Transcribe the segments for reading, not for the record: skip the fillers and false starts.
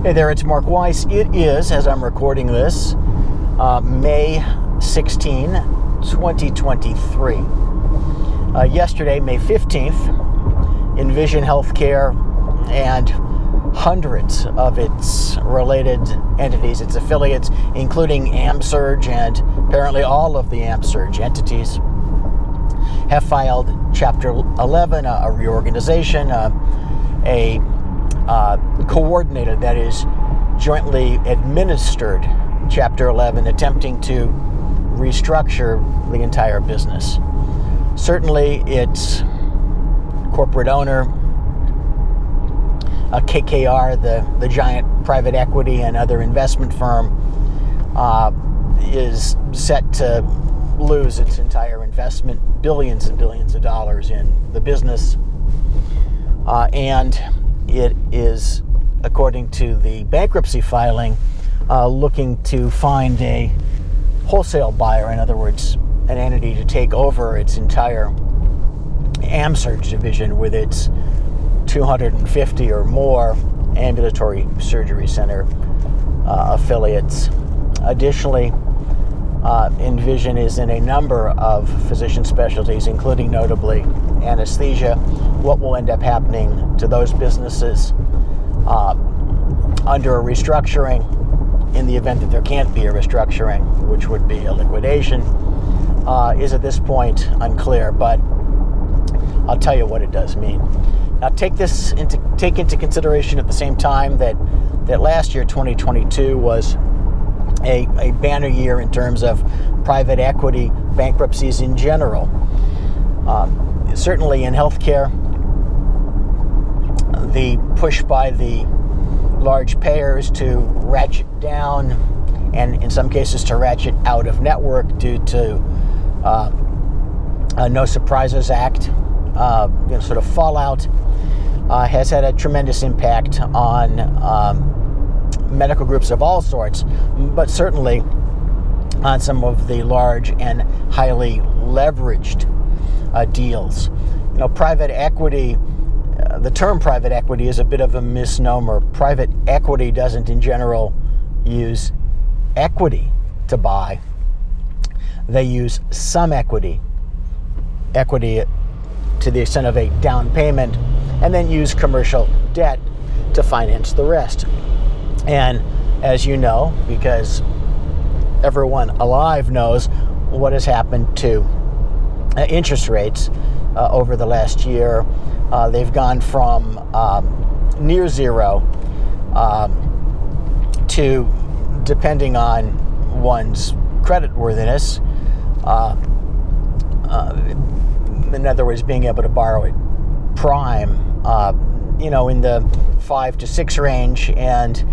Hey there, it's Mark Weiss. It is, as I'm recording this, May 16, 2023. Yesterday, May 15th, Envision Healthcare and hundreds of its related entities, its affiliates, including AmSurge and apparently all of the AmSurge entities, have filed Chapter 11, a reorganization, a coordinated, that is, jointly administered Chapter 11, attempting to restructure the entire business. Certainly, its corporate owner, KKR, the giant private equity and other investment firm, is set to lose its entire investment, billions and billions of dollars in the business. And it is, according to the bankruptcy filing, looking to find a wholesale buyer, in other words, an entity to take over its entire AmSurge division with its 250 or more ambulatory surgery center affiliates. Additionally, Envision is in a number of physician specialties, including notably anesthesia. What will end up happening to those businesses under a restructuring, in the event that there can't be a restructuring, which would be a liquidation, is at this point unclear, but I'll tell you what it does mean. Now, take into consideration at the same time that last year, 2022, was a banner year in terms of private equity bankruptcies in general. Certainly in healthcare, the push by the large payers to ratchet down, and in some cases to ratchet out of network due to a No Surprises Act, sort of fallout, has had a tremendous impact on medical groups of all sorts, but certainly on some of the large and highly leveraged deals. You know, private equity, the term private equity is a bit of a misnomer. Private equity doesn't in general use equity to buy. They use some equity to the extent of a down payment, and then use commercial debt to finance the rest. And as you know, because everyone alive knows what has happened to interest rates over the last year, they've gone from near zero to, depending on one's creditworthiness, in other words, being able to borrow at prime, in the 5 to 6 range, and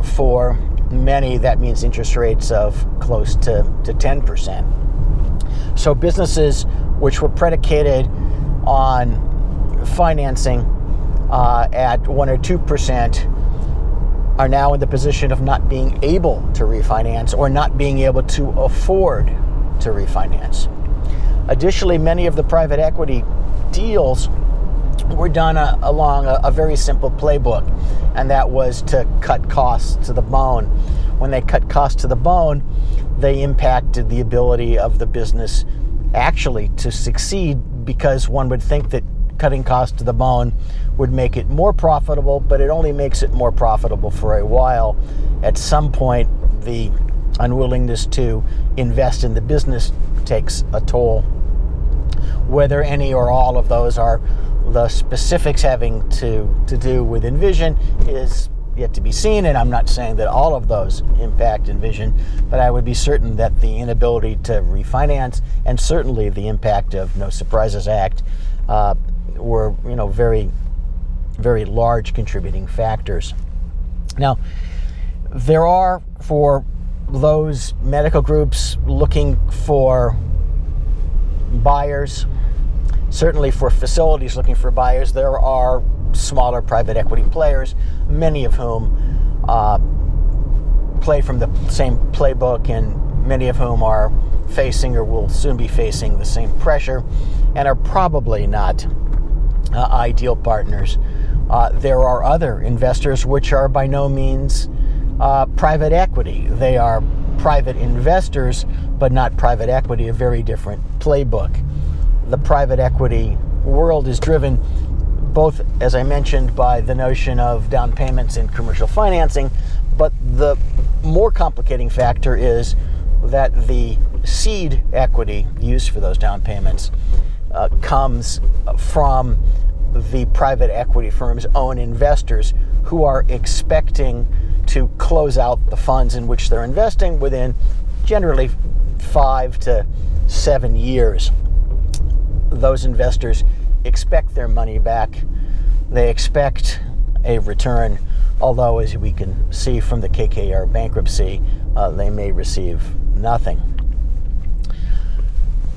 for many that means interest rates of close to 10%. So businesses which were predicated on financing at 1 or 2% are now in the position of not being able to refinance, or not being able to afford to refinance. Additionally, many of the private equity deals were done along a very simple playbook, and that was to cut costs to the bone. When they cut costs to the bone, they impacted the ability of the business actually to succeed, because one would think that cutting costs to the bone would make it more profitable, but it only makes it more profitable for a while. At some point, the unwillingness to invest in the business takes a toll. Whether any or all of those are the specifics having to do with Envision is yet to be seen, and I'm not saying that all of those impact Envision, but I would be certain that the inability to refinance, and certainly the impact of No Surprises Act, were very, very large contributing factors. Now, there are, for those medical groups looking for buyers, certainly for facilities looking for buyers, there are smaller private equity players, many of whom play from the same playbook, and many of whom are facing or will soon be facing the same pressure, and are probably not ideal partners There are other investors which are by no means private equity. They are private investors, but not private equity, a very different playbook. The private equity world is driven both, as I mentioned, by the notion of down payments and commercial financing, but the more complicating factor is that the seed equity used for those down payments comes from the private equity firm's own investors, who are expecting to close out the funds in which they're investing within generally 5 to 7 years. Those investors expect their money back. They expect a return, although, as we can see from the KKR bankruptcy, they may receive nothing.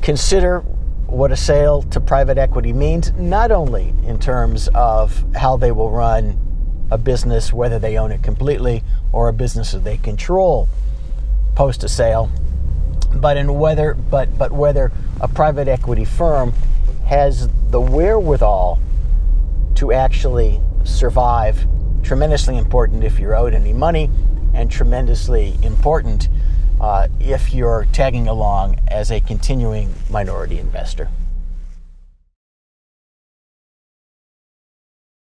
Consider what a sale to private equity means, not only in terms of how they will run a business, whether they own it completely or a business that they control post a sale, but whether a private equity firm has the wherewithal to actually survive. Tremendously important if you're owed any money, and tremendously important if you're tagging along as a continuing minority investor.